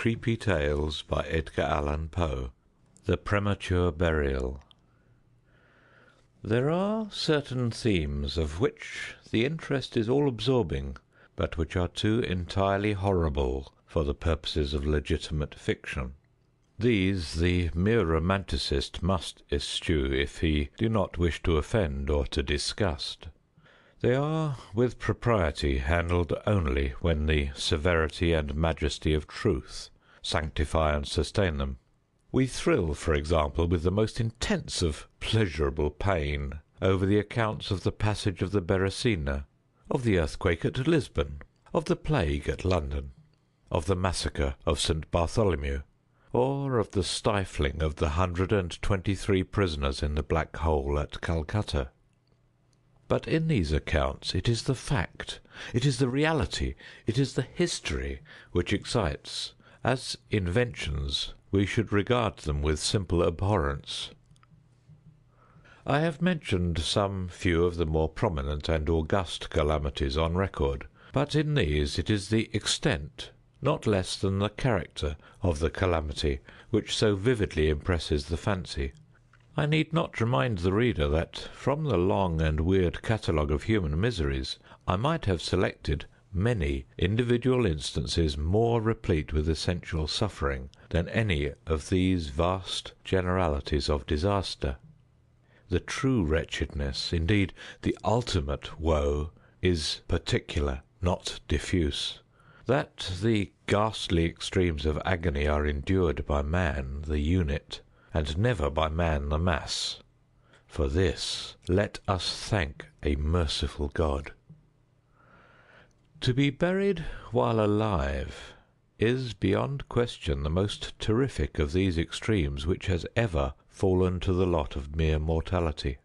Creepy Tales by Edgar Allan Poe. The Premature Burial. There are certain themes of which the interest is all-absorbing, but which are too entirely horrible for the purposes of legitimate fiction. These the mere romanticist must eschew if he do not wish to offend or to disgust. They are, with propriety, handled only when the severity and majesty of truth sanctify and sustain them. We thrill, for example, with the most intense of pleasurable pain over the accounts of the passage of the Beresina, of the earthquake at Lisbon, of the plague at London, of the massacre of St. Bartholomew, or of the stifling of the 123 prisoners in the Black Hole at Calcutta. But in these accounts it is the fact, it is the reality, it is the history which excites. As inventions, we should regard them with simple abhorrence. I have mentioned some few of the more prominent and august calamities on record, but in these it is the extent, not less than the character, of the calamity which so vividly impresses the fancy. I need not remind the reader that from the long and weird catalogue of human miseries I might have selected many individual instances more replete with essential suffering than any of these vast generalities of disaster. The true wretchedness, indeed the ultimate woe, is particular, not diffuse. That the ghastly extremes of agony are endured by man, the unit, and never by man, the mass. For this let us thank a merciful God. To be buried while alive is beyond question the most terrific of these extremes which has ever fallen to the lot of mere mortality.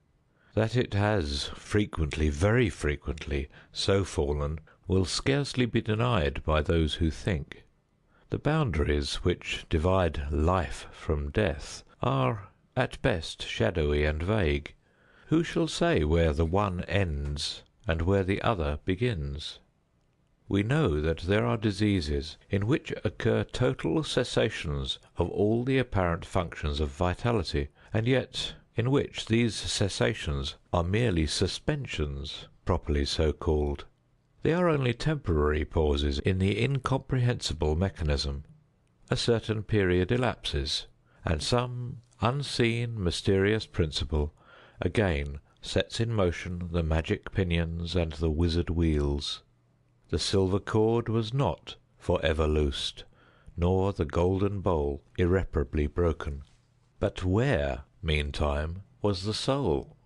That it has frequently, very frequently, so fallen will scarcely be denied by those who think. The boundaries which divide life from death are at best shadowy and vague. Who shall say where the one ends and where the other begins? We know that there are diseases in which occur total cessations of all the apparent functions of vitality, and yet in which these cessations are merely suspensions, properly so called. They are only temporary pauses in the incomprehensible mechanism. A certain period elapses, and some unseen, mysterious principle again sets in motion the magic pinions and the wizard wheels. The silver cord was not for ever loosed, nor the golden bowl irreparably broken. But where, meantime, was the soul?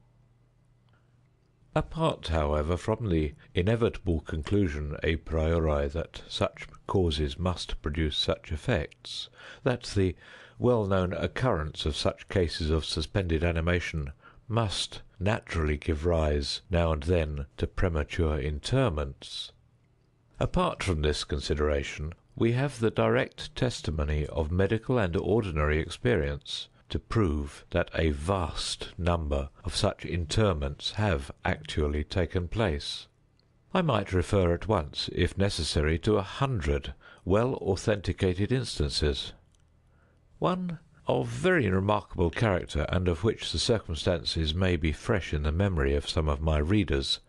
Apart, however, from the inevitable conclusion a priori that such causes must produce such effects, that the well-known occurrence of such cases of suspended animation must naturally give rise now and then to premature interments, apart from this consideration, we have the direct testimony of medical and ordinary experience to prove that a vast number of such interments have actually taken place. I might refer at once, if necessary, to 100 well-authenticated instances. One of very remarkable character, and of which the circumstances may be fresh in the memory of some of my readers,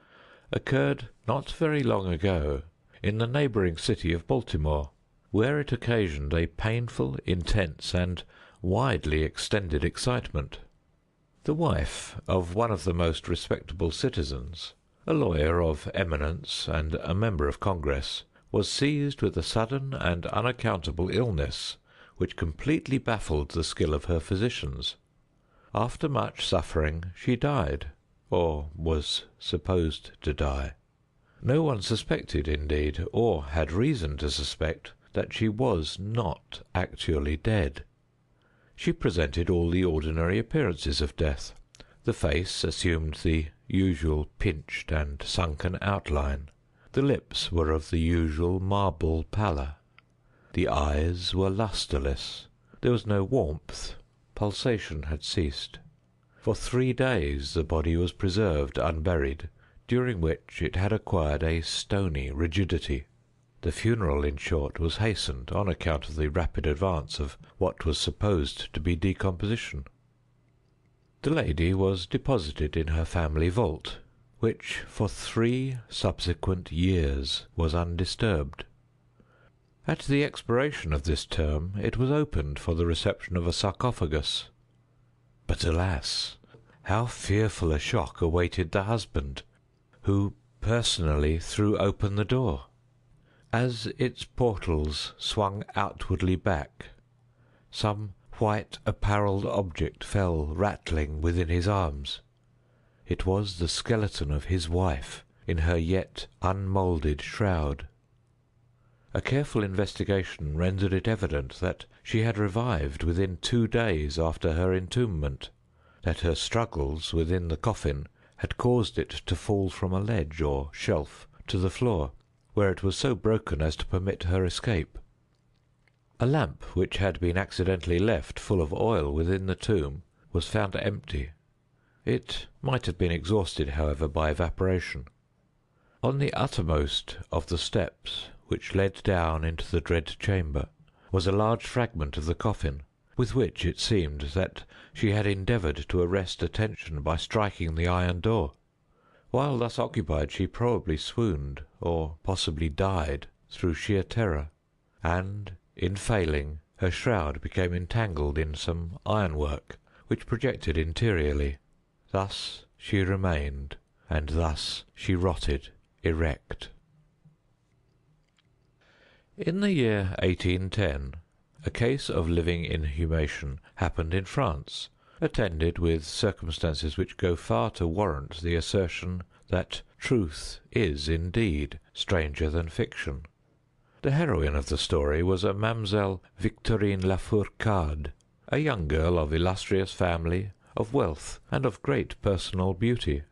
occurred not very long ago in the neighbouring city of Baltimore, where it occasioned a painful, intense, and widely extended excitement. The wife of one of the most respectable citizens, a lawyer of eminence and a member of Congress, was seized with a sudden and unaccountable illness which completely baffled the skill of her physicians. After much suffering she died, or was supposed to die. No one suspected, indeed, or had reason to suspect, that she was not actually dead. She presented all the ordinary appearances of death. The face assumed the usual pinched and sunken outline. The lips were of the usual marble pallor. The eyes were lustreless. There was no warmth. Pulsation had ceased. For 3 days the body was preserved unburied, during which it had acquired a stony rigidity. The funeral, in short, was hastened on account of the rapid advance of what was supposed to be decomposition. The lady was deposited in her family vault, which for 3 subsequent years was undisturbed. At the expiration of this term it was opened for the reception of a sarcophagus. But alas! how fearful a shock awaited the husband, who personally threw open the door. As its portals swung outwardly back, some white apparelled object fell rattling within his arms. It was the skeleton of his wife in her yet unmoulded shroud. A careful investigation rendered it evident that she had revived within 2 days after her entombment, that her struggles within the coffin had caused it to fall from a ledge or shelf to the floor, where it was so broken as to permit her escape. A lamp which had been accidentally left full of oil within the tomb was found empty. It might have been exhausted, however, by evaporation. On the uttermost of the steps which led down into the dread chamber was a large fragment of the coffin, with which it seemed that she had endeavoured to arrest attention by striking the iron door. While thus occupied she probably swooned, or possibly died, through sheer terror, and, in failing, her shroud became entangled in some ironwork which projected interiorly. Thus she remained, and thus she rotted erect. In the year 1810, a case of living inhumation happened in France, attended with circumstances which go far to warrant the assertion that truth is indeed stranger than fiction. The heroine of the story was a Mademoiselle Victorine Lafourcade, a young girl of illustrious family, of wealth, and of great personal beauty.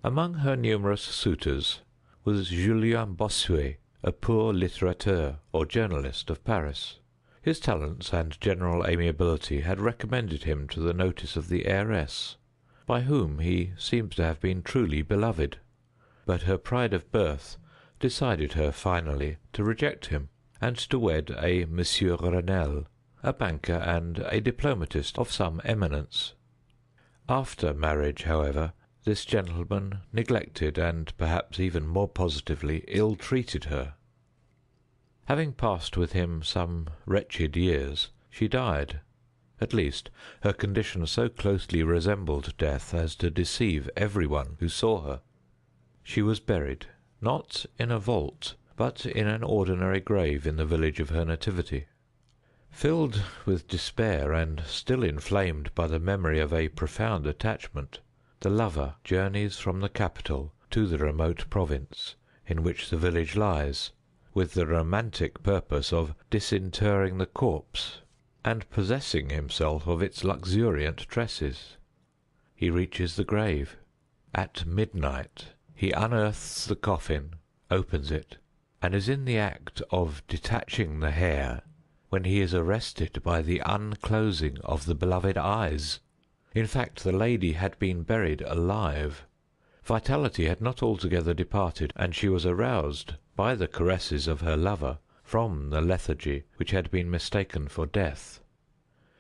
Among her numerous suitors was Julien Bossuet, a poor litterateur or journalist of Paris. His talents and general amiability had recommended him to the notice of the heiress, by whom he seems to have been truly beloved. But her pride of birth decided her finally to reject him, and to wed a Monsieur Renelle, a banker and a diplomatist of some eminence. After marriage, however, this gentleman neglected and perhaps even more positively ill-treated her. Having passed with him some wretched years, she died. At least, her condition so closely resembled death as to deceive everyone who saw her. She was buried, not in a vault, but in an ordinary grave in the village of her nativity. Filled with despair, and still inflamed by the memory of a profound attachment, the lover journeys from the capital to the remote province in which the village lies, with the romantic purpose of disinterring the corpse and possessing himself of its luxuriant tresses. He reaches the grave. At midnight he unearths the coffin, opens it, and is in the act of detaching the hair when he is arrested by the unclosing of the beloved eyes. In fact, the lady had been buried alive. Vitality had not altogether departed, and she was aroused by the caresses of her lover from the lethargy which had been mistaken for death.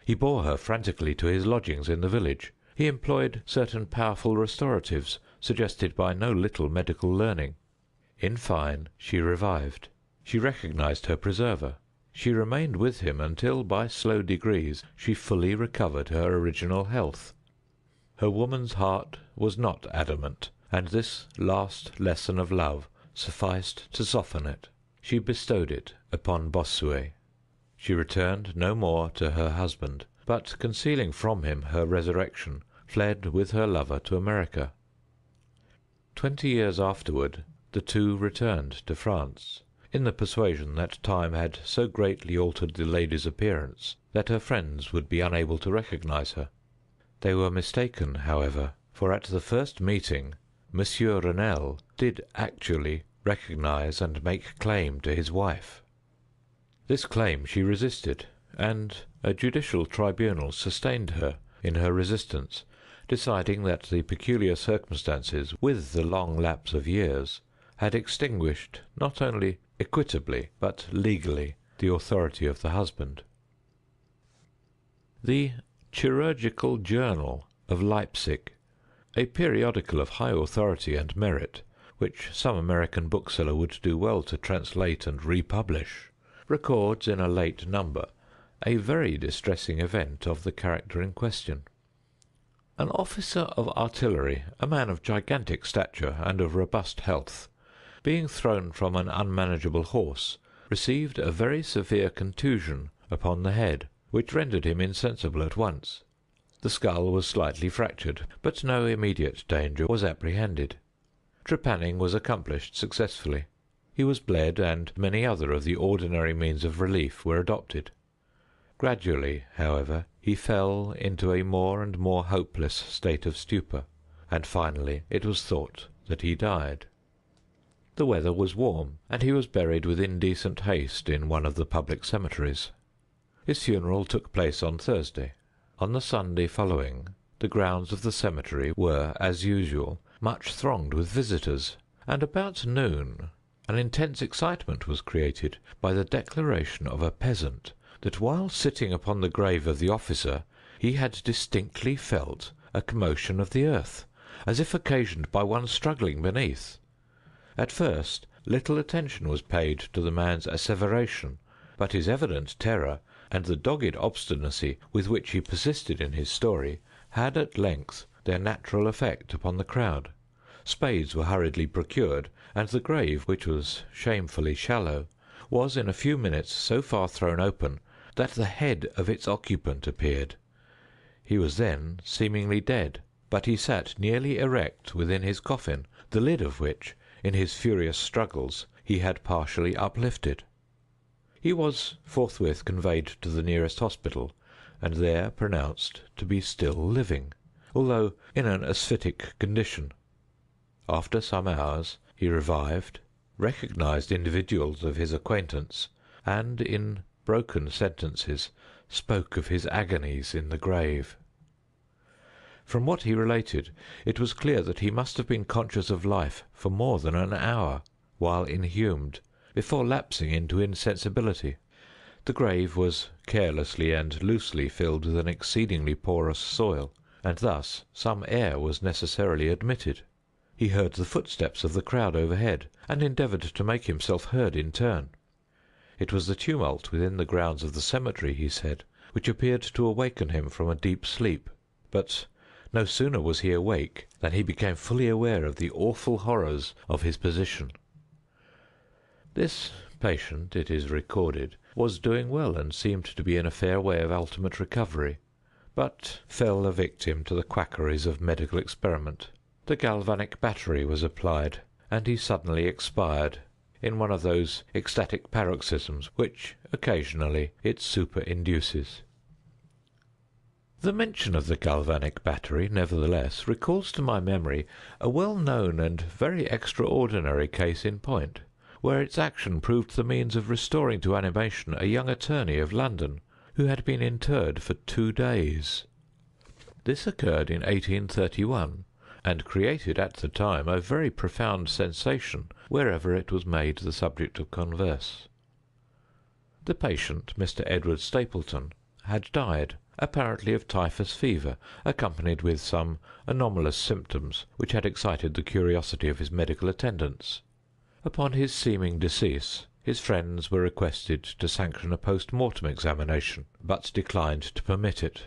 He bore her frantically to his lodgings in the village. He employed certain powerful restoratives, suggested by no little medical learning. In fine, she revived. She recognized her preserver. She remained with him until, by slow degrees, she fully recovered her original health. Her woman's heart was not adamant, and this last lesson of love sufficed to soften it. She bestowed it upon Bossuet. She returned no more to her husband, but, concealing from him her resurrection, fled with her lover to America. 20 years afterward, the two returned to France, in the persuasion that time had so greatly altered the lady's appearance that her friends would be unable to recognize her. They were mistaken, however, for at the first meeting Monsieur Renelle did actually recognize and make claim to his wife. This claim she resisted, and a judicial tribunal sustained her in her resistance, deciding that the peculiar circumstances, with the long lapse of years, had extinguished not only equitably but legally the authority of the husband. The Chirurgical Journal of Leipzig, a periodical of high authority and merit, which some American bookseller would do well to translate and republish, records in a late number a very distressing event of the character in question. An officer of artillery, a man of gigantic stature and of robust health, being thrown from an unmanageable horse, received a very severe contusion upon the head, which rendered him insensible at once. The skull was slightly fractured, but no immediate danger was apprehended. Trepanning was accomplished successfully. He was bled, and many other of the ordinary means of relief were adopted. Gradually, however, he fell into a more and more hopeless state of stupor, and finally it was thought that he died. The weather was warm, and he was buried with indecent haste in one of the public cemeteries. His funeral took place on Thursday. On the Sunday following, the grounds of the cemetery were, as usual, much thronged with visitors, and about noon an intense excitement was created by the declaration of a peasant that while sitting upon the grave of the officer he had distinctly felt a commotion of the earth, as if occasioned by one struggling beneath. At first little attention was paid to the man's asseveration, but his evident terror and the dogged obstinacy with which he persisted in his story had at length their natural effect upon the crowd. Spades were hurriedly procured, and the grave, which was shamefully shallow, was in a few minutes so far thrown open that the head of its occupant appeared. He was then seemingly dead, but he sat nearly erect within his coffin, the lid of which, in his furious struggles, he had partially uplifted. He was forthwith conveyed to the nearest hospital, and there pronounced to be still living, although in an asphytic condition. After some hours he revived, recognized individuals of his acquaintance, and in broken sentences spoke of his agonies in the grave. From what he related, it was clear that he must have been conscious of life for more than an hour, while inhumed, before lapsing into insensibility. The grave was carelessly and loosely filled with an exceedingly porous soil, and thus some air was necessarily admitted. He heard the footsteps of the crowd overhead, and endeavoured to make himself heard in turn. It was the tumult within the grounds of the cemetery, he said, which appeared to awaken him from a deep sleep. But no sooner was he awake than he became fully aware of the awful horrors of his position. This patient, it is recorded, was doing well and seemed to be in a fair way of ultimate recovery, but fell a victim to the quackeries of medical experiment. The galvanic battery was applied, and he suddenly expired in one of those ecstatic paroxysms which occasionally it superinduces. The mention of the galvanic battery, nevertheless, recalls to my memory a well-known and very extraordinary case in point, where its action proved the means of restoring to animation a young attorney of London, who had been interred for 2 days. This occurred in 1831, and created at the time a very profound sensation wherever it was made the subject of converse. The patient, Mr. Edward Stapleton, had died, apparently of typhus fever, accompanied with some anomalous symptoms which had excited the curiosity of his medical attendants. Upon his seeming decease, his friends were requested to sanction a post-mortem examination, but declined to permit it.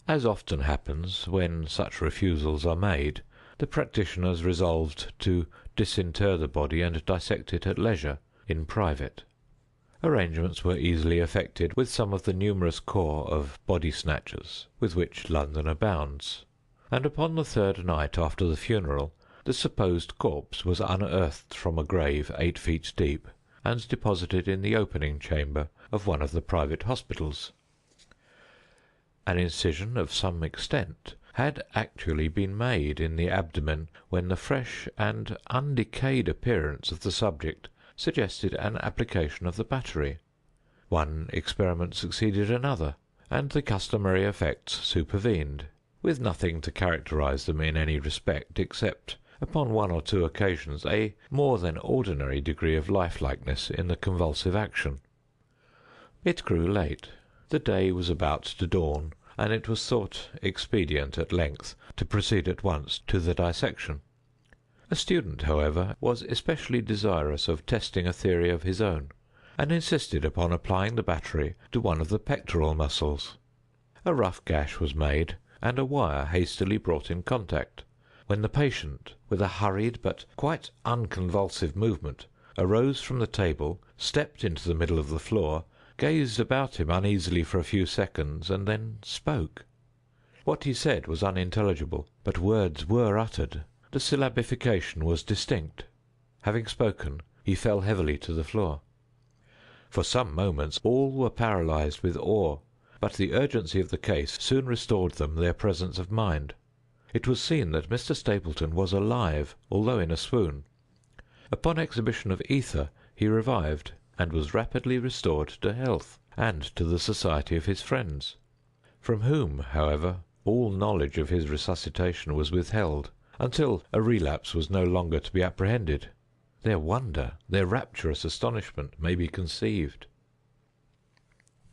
As often happens when such refusals are made, the practitioners resolved to disinter the body and dissect it at leisure, in private. Arrangements were easily effected with some of the numerous corps of body-snatchers with which London abounds, and upon the 3rd night after the funeral, the supposed corpse was unearthed from a grave 8 feet deep, and deposited in the opening chamber of one of the private hospitals. An incision of some extent had actually been made in the abdomen when the fresh and undecayed appearance of the subject suggested an application of the battery. One experiment succeeded another, and the customary effects supervened, with nothing to characterize them in any respect except upon one or two occasions, a more than ordinary degree of lifelikeness in the convulsive action. It grew late. The day was about to dawn, and it was thought expedient at length to proceed at once to the dissection. A student, however, was especially desirous of testing a theory of his own, and insisted upon applying the battery to one of the pectoral muscles. A rough gash was made, and a wire hastily brought in contact, when the patient, with a hurried but quite unconvulsive movement, arose from the table, stepped into the middle of the floor, gazed about him uneasily for a few seconds, and then spoke. What he said was unintelligible, but words were uttered. The syllabification was distinct. Having spoken, he fell heavily to the floor. For some moments all were paralyzed with awe, but the urgency of the case soon restored them their presence of mind. It was seen that Mr. Stapleton was alive, although in a swoon. Upon exhibition of ether he revived, and was rapidly restored to health, and to the society of his friends, from whom, however, all knowledge of his resuscitation was withheld, until a relapse was no longer to be apprehended. Their wonder, their rapturous astonishment, may be conceived.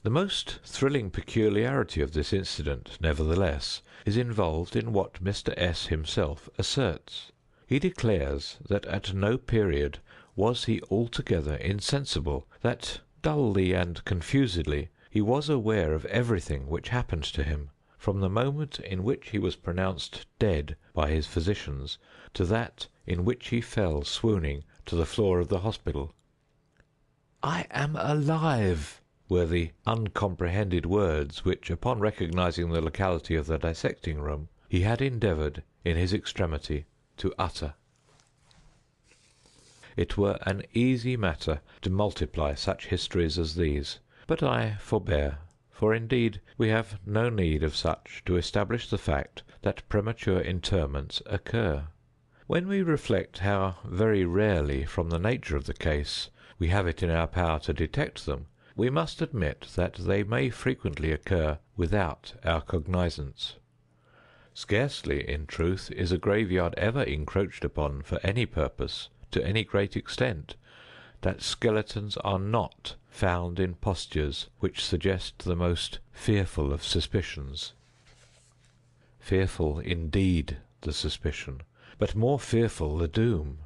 The most thrilling peculiarity of this incident, nevertheless, is involved in what Mr. S. himself asserts. He declares that at no period was he altogether insensible, that dully and confusedly he was aware of everything which happened to him, from the moment in which he was pronounced dead by his physicians to that in which he fell swooning to the floor of the hospital. "I am alive," were the uncomprehended words which, upon recognizing the locality of the dissecting room, he had endeavoured, in his extremity, to utter. It were an easy matter to multiply such histories as these, but I forbear, for indeed we have no need of such to establish the fact that premature interments occur. When we reflect how very rarely, from the nature of the case, we have it in our power to detect them, we must admit that they may frequently occur without our cognizance. Scarcely, in truth, is a graveyard ever encroached upon for any purpose, to any great extent, that skeletons are not found in postures which suggest the most fearful of suspicions. Fearful indeed the suspicion, but more fearful the doom.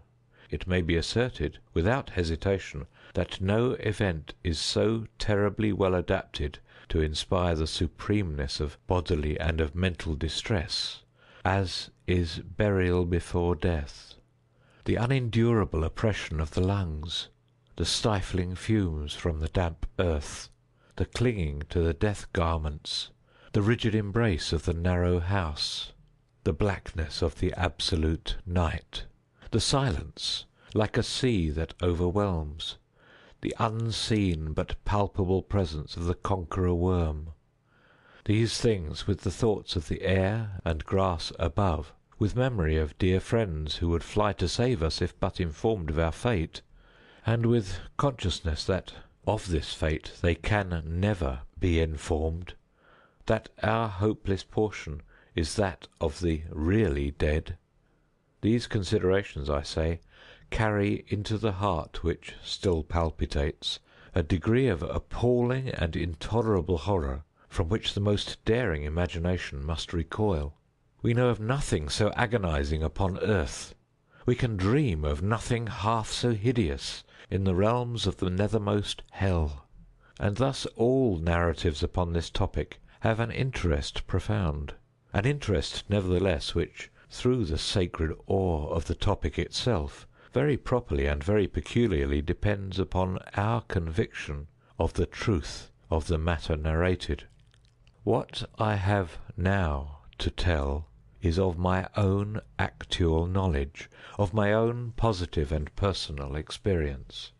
It may be asserted, without hesitation, that no event is so terribly well adapted to inspire the supremeness of bodily and of mental distress, as is burial before death. The unendurable oppression of the lungs, the stifling fumes from the damp earth, the clinging to the death garments, the rigid embrace of the narrow house, the blackness of the absolute night, the silence like a sea that overwhelms, the unseen but palpable presence of the conqueror worm. These things, with the thoughts of the air and grass above, with memory of dear friends who would fly to save us if but informed of our fate, and with consciousness that of this fate they can never be informed, that our hopeless portion is that of the really dead, these considerations, I say, carry into the heart which still palpitates a degree of appalling and intolerable horror from which the most daring imagination must recoil. We know of nothing so agonizing upon earth. We can dream of nothing half so hideous in the realms of the nethermost hell. And thus all narratives upon this topic have an interest profound, an interest nevertheless which, through the sacred awe of the topic itself, very properly and very peculiarly depends upon our conviction of the truth of the matter narrated. What I have now to tell is of my own actual knowledge, of my own positive and personal experience.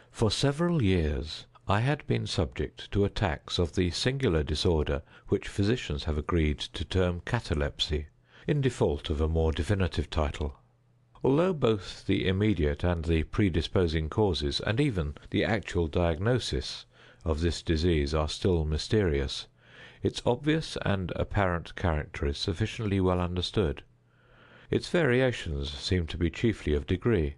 For several years I had been subject to attacks of the singular disorder which physicians have agreed to term catalepsy, in default of a more definitive title. Although both the immediate and the predisposing causes, and even the actual diagnosis, of this disease are still mysterious, its obvious and apparent character is sufficiently well understood. Its variations seem to be chiefly of degree.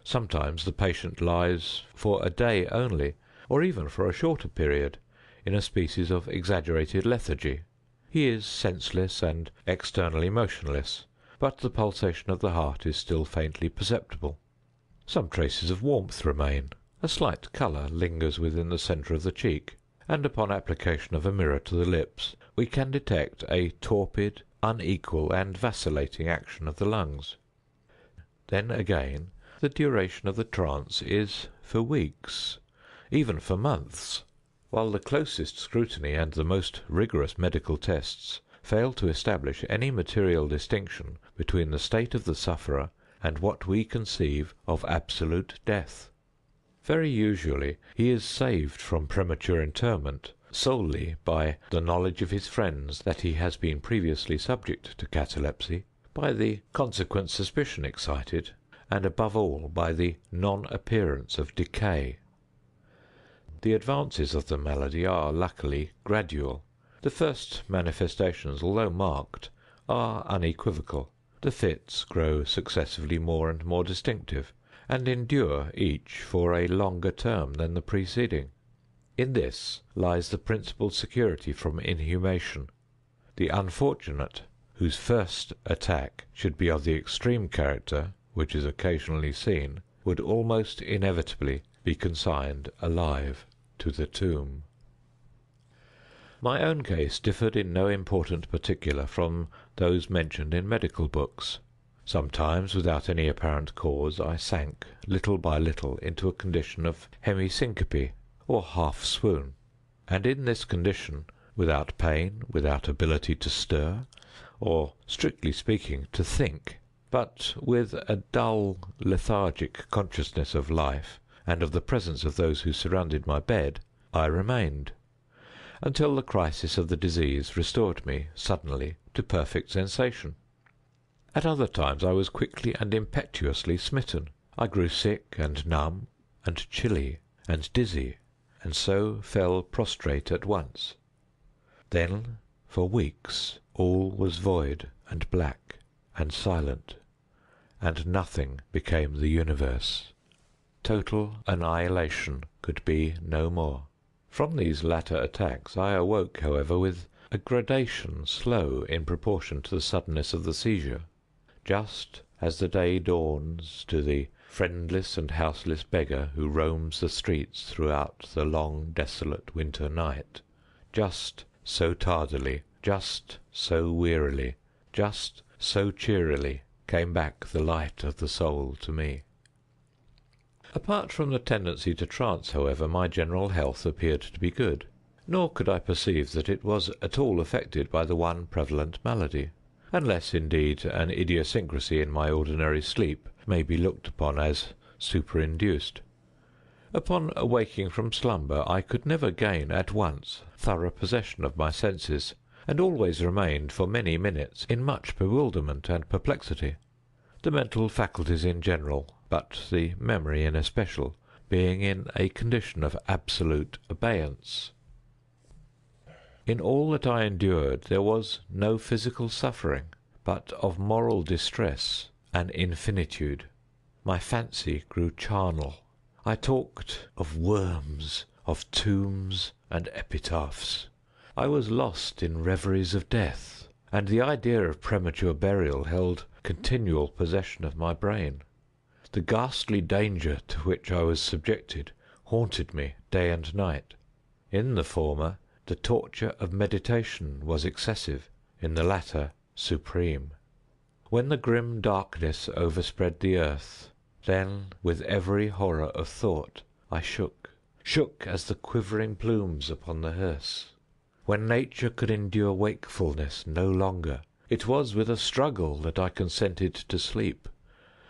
Sometimes the patient lies for a day only, or even for a shorter period, in a species of exaggerated lethargy. He is senseless and externally motionless, but the pulsation of the heart is still faintly perceptible. Some traces of warmth remain, a slight colour lingers within the centre of the cheek, and upon application of a mirror to the lips we can detect a torpid, unequal, and vacillating action of the lungs. Then again, the duration of the trance is for weeks, even for months, while the closest scrutiny and the most rigorous medical tests fail to establish any material distinction between the state of the sufferer and what we conceive of absolute death. Very usually he is saved from premature interment solely by the knowledge of his friends that he has been previously subject to catalepsy, by the consequent suspicion excited, and above all by the non-appearance of decay. The advances of the malady are luckily gradual. The first manifestations, although marked, are unequivocal. The fits grow successively more and more distinctive, and endure each for a longer term than the preceding. In this lies the principal security from inhumation. The unfortunate whose first attack should be of the extreme character which is occasionally seen would almost inevitably be consigned alive to the tomb. My own case differed in no important particular from those mentioned in medical books. Sometimes, without any apparent cause, I sank little by little into a condition of hemi-syncope, or half-swoon, and in this condition, without pain, without ability to stir, or, strictly speaking, to think, but with a dull, lethargic consciousness of life and of the presence of those who surrounded my bed, I remained, until the crisis of the disease restored me suddenly to perfect sensation. At other times I was quickly and impetuously smitten. I grew sick and numb and chilly and dizzy, and so fell prostrate at once. Then for weeks all was void and black and silent, and nothing became the universe. Total annihilation could be no more. From these latter attacks I awoke, however, with a gradation slow in proportion to the suddenness of the seizure. Just as the day dawns to the friendless and houseless beggar who roams the streets throughout the long, desolate winter night, just so tardily, just so wearily, just so cheerily came back the light of the soul to me. Apart from the tendency to trance, however, my general health appeared to be good, nor could I perceive that it was at all affected by the one prevalent malady, unless, indeed, an idiosyncrasy in my ordinary sleep may be looked upon as superinduced. Upon awaking from slumber, I could never gain at once thorough possession of my senses, and always remained for many minutes in much bewilderment and perplexity, the mental faculties in general, but the memory in especial, being in a condition of absolute abeyance. In all that I endured there was no physical suffering, but of moral distress an infinitude. My fancy grew charnel. I talked of worms, of tombs and epitaphs. I was lost in reveries of death, and the idea of premature burial held continual possession of my brain. The ghastly danger to which I was subjected haunted me day and night. In the former, the torture of meditation was excessive; in the latter, supreme. When the grim darkness overspread the earth, then, with every horror of thought, I shook as the quivering plumes upon the hearse. When nature could endure wakefulness no longer, it was with a struggle that I consented to sleep,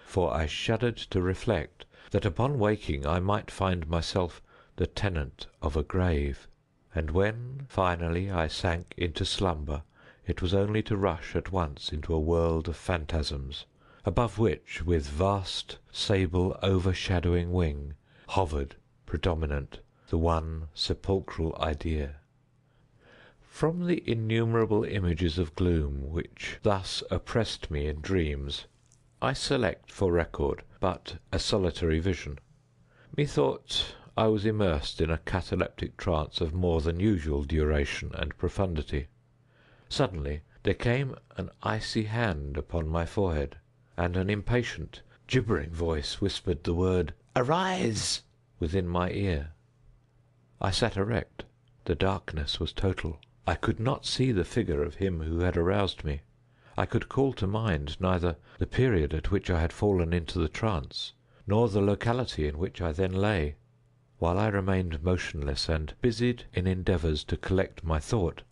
for I shuddered to reflect that upon waking I might find myself the tenant of a grave. And when finally I sank into slumber, it was only to rush at once into a world of phantasms, above which, with vast sable overshadowing wing, hovered predominant the one sepulchral idea. From the innumerable images of gloom which thus oppressed me in dreams, I select for record but a solitary vision. Methought I was immersed in a cataleptic trance of more than usual duration and profundity. Suddenly there came an icy hand upon my forehead, and an impatient, gibbering voice whispered the word "Arise!" within my ear. I sat erect. The darkness was total. I could not see the figure of him who had aroused me. I could call to mind neither the period at which I had fallen into the trance, nor the locality in which I then lay. While I remained motionless and busied in endeavours to collect my thought,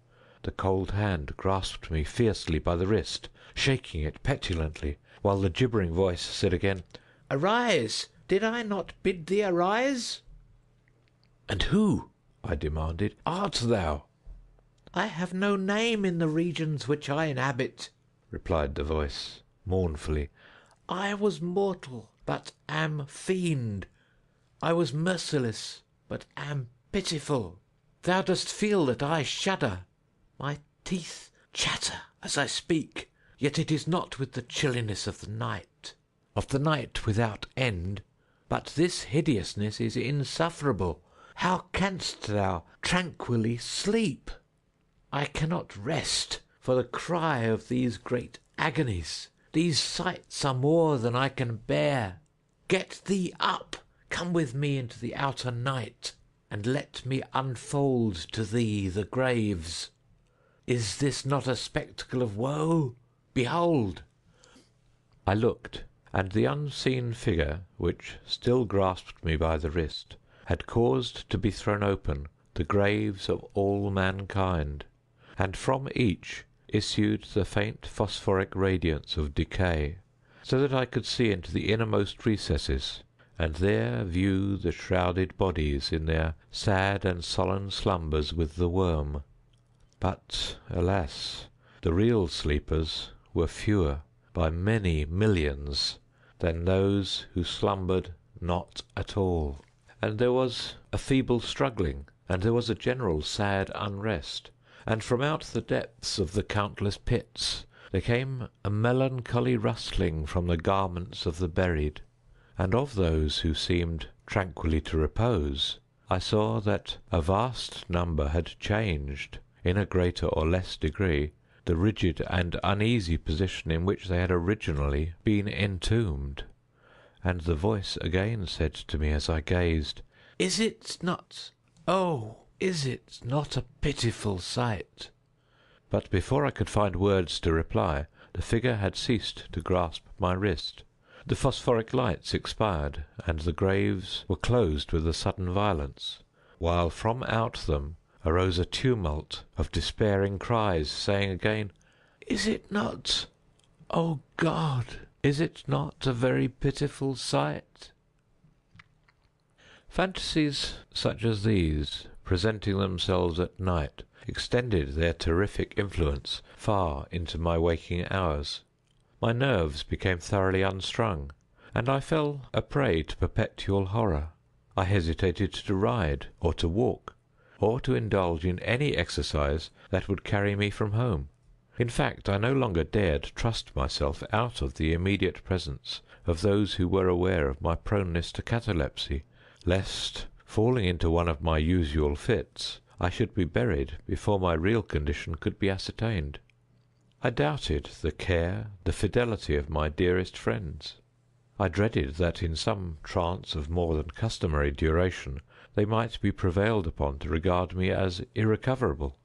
the cold hand grasped me fiercely by the wrist, shaking it petulantly, while the gibbering voice said again, "Arise! Did I not bid thee arise?" "And who," I demanded, "art thou?" "I have no name in the regions which I inhabit," replied the voice, mournfully. "I was mortal, but am fiend. I was merciless, but am pitiful. Thou dost feel that I shudder. My teeth chatter as I speak, yet it is not with the chilliness of the night without end. But this hideousness is insufferable. How canst thou tranquilly sleep? I cannot rest for the cry of these great agonies. These sights are more than I can bear. Get thee up, come with me into the outer night, and let me unfold to thee the graves. Is this not a spectacle of woe? Behold!" I looked, and the unseen figure, which still grasped me by the wrist, had caused to be thrown open the graves of all mankind, and from each issued the faint phosphoric radiance of decay, so that I could see into the innermost recesses, and there view the shrouded bodies in their sad and solemn slumbers with the worm. But, alas, the real sleepers were fewer, by many millions, than those who slumbered not at all. And there was a feeble struggling, and there was a general sad unrest, and from out the depths of the countless pits there came a melancholy rustling from the garments of the buried, and of those who seemed tranquilly to repose, I saw that a vast number had changed, in a greater or less degree, the rigid and uneasy position in which they had originally been entombed. And the voice again said to me as I gazed, "Is it not, oh, is it not a pitiful sight?" But before I could find words to reply, the figure had ceased to grasp my wrist. The phosphoric lights expired, and the graves were closed with a sudden violence, while from out them arose a tumult of despairing cries, saying again, "Is it not, O God, is it not a very pitiful sight?" Fantasies such as these, presenting themselves at night, extended their terrific influence far into my waking hours. My nerves became thoroughly unstrung, and I fell a prey to perpetual horror. I hesitated to ride, or to walk, or to indulge in any exercise that would carry me from home. In fact, I no longer dared trust myself out of the immediate presence of those who were aware of my proneness to catalepsy, lest, falling into one of my usual fits, I should be buried before my real condition could be ascertained. I doubted the care, the fidelity of my dearest friends. I dreaded that in some trance of more than customary duration they might be prevailed upon to regard me as irrecoverable.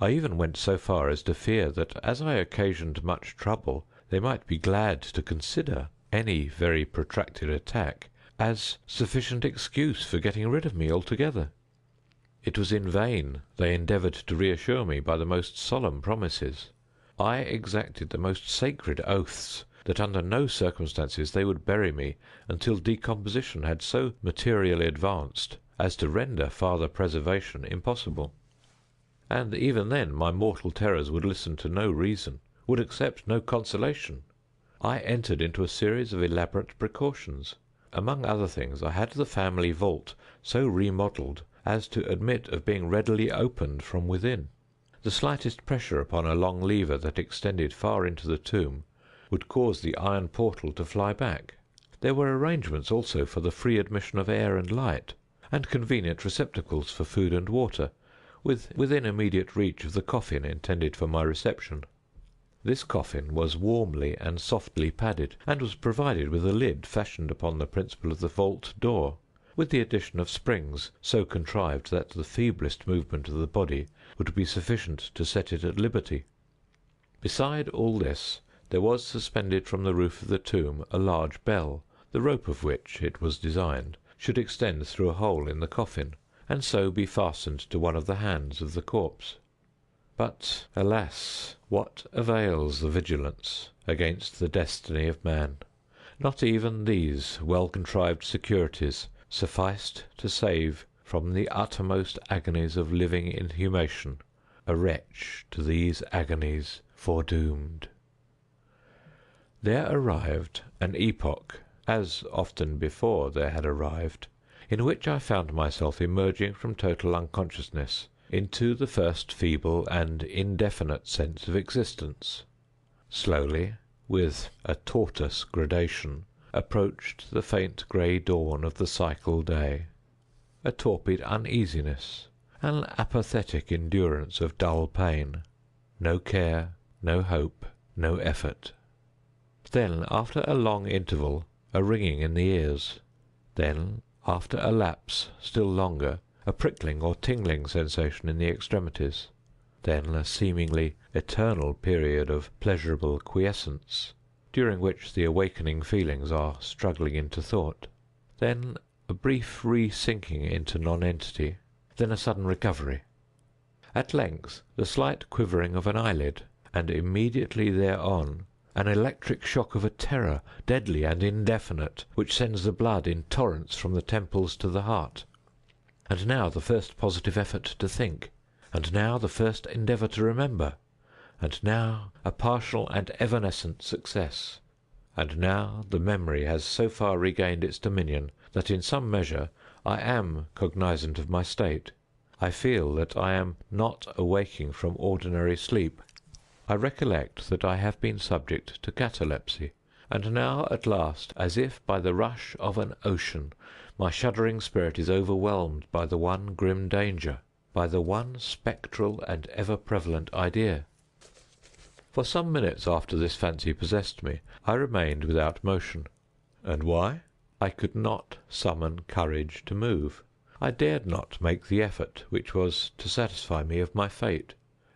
I even went so far as to fear that as I occasioned much trouble, they might be glad to consider any very protracted attack as sufficient excuse for getting rid of me altogether. It was in vain they endeavoured to reassure me by the most solemn promises. I exacted the most sacred oaths that under no circumstances they would bury me until decomposition had so materially advanced as to render farther preservation impossible. And even then my mortal terrors would listen to no reason, would accept no consolation. I entered into a series of elaborate precautions. Among other things, I had the family vault so remodelled as to admit of being readily opened from within. The slightest pressure upon a long lever that extended far into the tomb would cause the iron portal to fly back. There were arrangements also for the free admission of air and light, and convenient receptacles for food and water, within immediate reach of the coffin intended for my reception. This coffin was warmly and softly padded, and was provided with a lid fashioned upon the principle of the vault door, with the addition of springs so contrived that the feeblest movement of the body would be sufficient to set it at liberty. Beside all this, there was suspended from the roof of the tomb a large bell, the rope of which, it was designed, should extend through a hole in the coffin, and so be fastened to one of the hands of the corpse. But, alas, what avails the vigilance against the destiny of man? Not even these well-contrived securities sufficed to save from the uttermost agonies of living inhumation a wretch to these agonies foredoomed. There arrived an epoch, as often before there had arrived, in which I found myself emerging from total unconsciousness into the first feeble and indefinite sense of existence. Slowly, with a tortoise gradation, approached the faint grey dawn of the cycle day, a torpid uneasiness, an apathetic endurance of dull pain, no care, no hope, no effort. Then, after a long interval, a ringing in the ears. Then, after a lapse still longer, a prickling or tingling sensation in the extremities. Then a seemingly eternal period of pleasurable quiescence, during which the awakening feelings are struggling into thought. Then a brief re-sinking into nonentity. Then a sudden recovery. At length the slight quivering of an eyelid, and immediately thereon an electric shock of a terror, deadly and indefinite, which sends the blood in torrents from the temples to the heart. And now the first positive effort to think, and now the first endeavour to remember, and now a partial and evanescent success. And now the memory has so far regained its dominion that in some measure I am cognizant of my state. I feel that I am not awaking from ordinary sleep. I recollect that I have been subject to catalepsy, and now at last, as if by the rush of an ocean, my shuddering spirit is overwhelmed by the one grim danger, by the one spectral and ever-prevalent idea. For some minutes after this fancy possessed me, I remained without motion. And why? I could not summon courage to move. I dared not make the effort which was to satisfy me of my fate.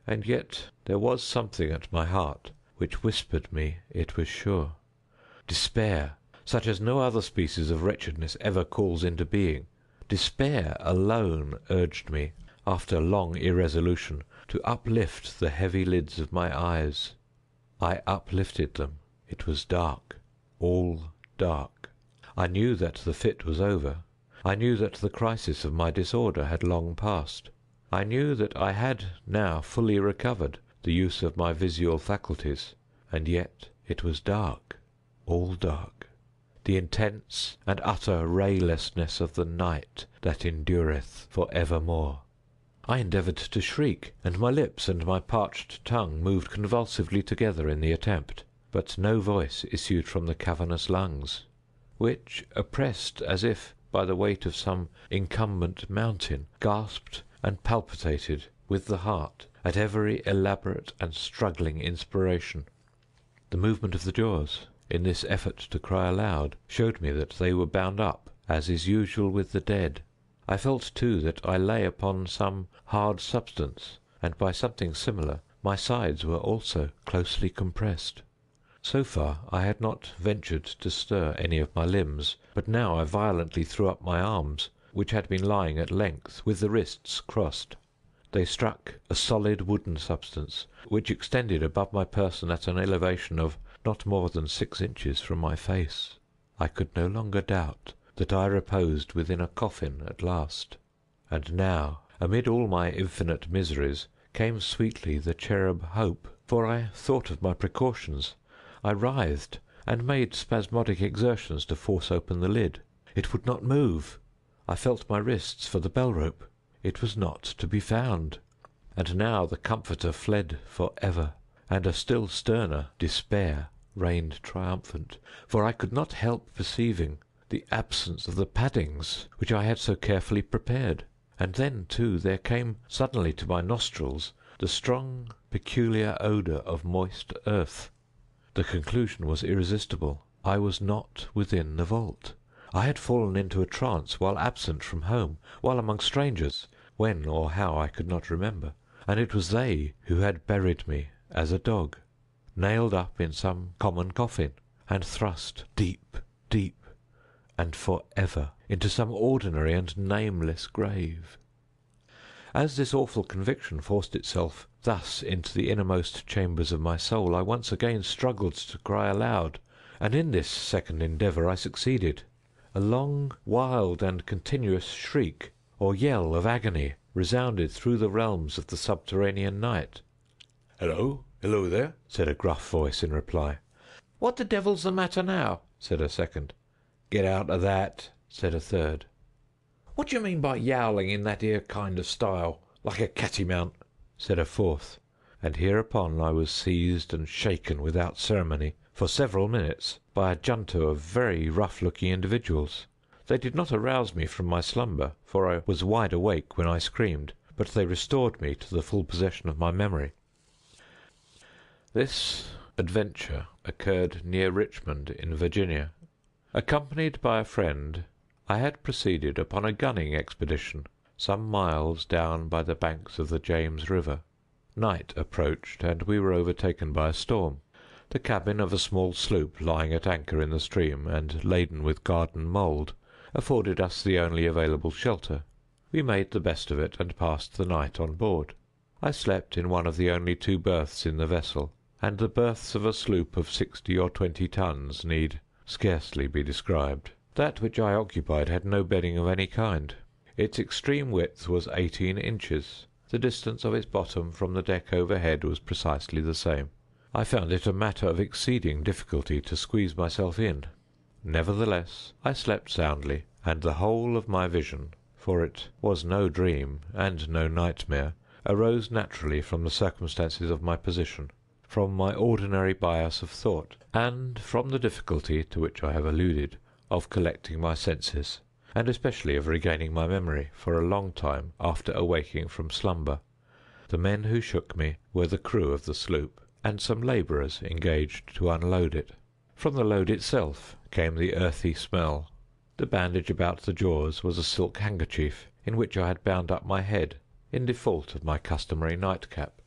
And yet there was something at my heart which whispered me it was sure. Despair, such as no other species of wretchedness ever calls into being, despair alone urged me, after long irresolution, to uplift the heavy lids of my eyes. I uplifted them. It was dark, all dark. I knew that the fit was over. I knew that the crisis of my disorder had long passed. I knew that I had now fully recovered the use of my visual faculties, and yet it was dark, all dark, the intense and utter raylessness of the night that endureth for evermore. I endeavoured to shriek, and my lips and my parched tongue moved convulsively together in the attempt, but no voice issued from the cavernous lungs, which, oppressed as if by the weight of some incumbent mountain, gasped and palpitated with the heart at every elaborate and struggling inspiration. The movement of the jaws, in this effort to cry aloud, showed me that they were bound up, as is usual with the dead. I felt, too, that I lay upon some hard substance, and by something similar my sides were also closely compressed. So far I had not ventured to stir any of my limbs, but now I violently threw up my arms, which had been lying at length with the wrists crossed. They struck a solid wooden substance, which extended above my person at an elevation of not more than 6 inches from my face. I could no longer doubt that I reposed within a coffin at last. And now, amid all my infinite miseries, came sweetly the cherub Hope, for I thought of my precautions. I writhed, and made spasmodic exertions to force open the lid. It would not move. I felt my wrists for the bell rope. It was not to be found. and now the comforter fled for ever, and a still sterner despair reigned triumphant, for I could not help perceiving the absence of the paddings which I had so carefully prepared. And then, too, there came suddenly to my nostrils the strong, peculiar odour of moist earth. The conclusion was irresistible. I was not within the vault. I had fallen into a trance while absent from home, while among strangers, when or how I could not remember, and it was they who had buried me as a dog, nailed up in some common coffin, and thrust deep, deep, and for ever into some ordinary and nameless grave. As this awful conviction forced itself thus into the innermost chambers of my soul, I once again struggled to cry aloud, and in this second endeavour I succeeded. A long, wild, and continuous shriek, or yell of agony, resounded through the realms of the subterranean night. "Hello, hello there," said a gruff voice in reply. "What the devil's the matter now?" said a second. "Get out of that," said a third. "What do you mean by yowling in that 'ere kind of style, like a cattymount?" said a fourth, and hereupon I was seized and shaken without ceremony for several minutes by a junto of very rough-looking individuals. They did not arouse me from my slumber, for I was wide awake when I screamed, but they restored me to the full possession of my memory. This adventure occurred near Richmond, in Virginia. Accompanied by a friend, I had proceeded upon a gunning expedition some miles down by the banks of the James River. Night approached, and we were overtaken by a storm. The cabin of a small sloop lying at anchor in the stream, and laden with garden mould, afforded us the only available shelter. We made the best of it, and passed the night on board. I slept in one of the only two berths in the vessel, and the berths of a sloop of 60 or 20 tons need scarcely be described. That which I occupied had no bedding of any kind. Its extreme width was 18 inches. The distance of its bottom from the deck overhead was precisely the same. I found it a matter of exceeding difficulty to squeeze myself in. Nevertheless, I slept soundly, and the whole of my vision, for it was no dream and no nightmare, arose naturally from the circumstances of my position, from my ordinary bias of thought, and from the difficulty, to which I have alluded, of collecting my senses, and especially of regaining my memory for a long time after awaking from slumber. The men who shook me were the crew of the sloop, and some labourers engaged to unload it. From the load itself came the earthy smell. The bandage about the jaws was a silk handkerchief, in which I had bound up my head, in default of my customary nightcap.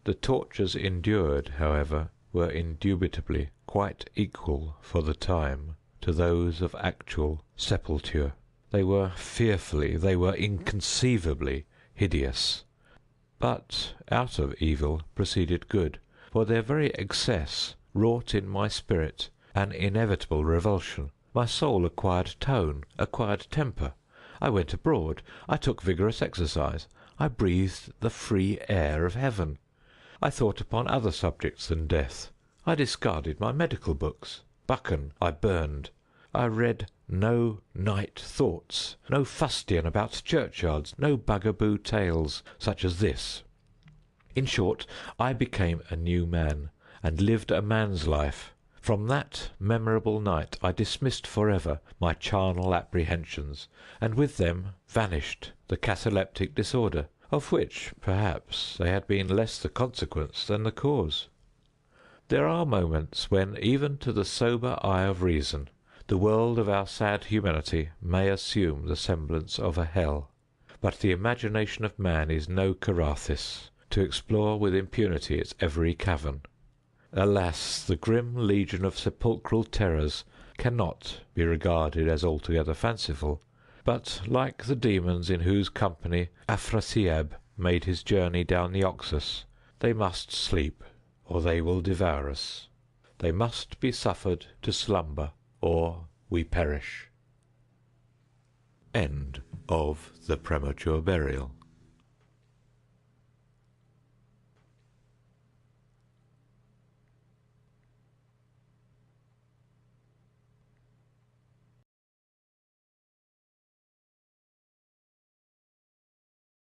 The tortures endured, however, were indubitably quite equal for the time to those of actual sepulture. They were fearfully, they were inconceivably hideous. But out of evil proceeded good, for their very excess wrought in my spirit an inevitable revulsion. My soul acquired tone, acquired temper. I went abroad, I took vigorous exercise, I breathed the free air of heaven. I thought upon other subjects than death. I discarded my medical books. Buchan I burned. I read no night thoughts, no fustian about churchyards, no bugaboo tales such as this. In short, I became a new man, and lived a man's life. From that memorable night I dismissed for ever my charnel apprehensions, and with them vanished the cataleptic disorder, of which, perhaps, they had been less the consequence than the cause. There are moments when, even to the sober eye of reason, the world of our sad humanity may assume the semblance of a hell. But the imagination of man is no Carathis, to explore with impunity its every cavern. Alas, the grim legion of sepulchral terrors cannot be regarded as altogether fanciful, but, like the demons in whose company Afrasiab made his journey down the Oxus, they must sleep, or they will devour us. They must be suffered to slumber, or we perish. End of The Premature Burial.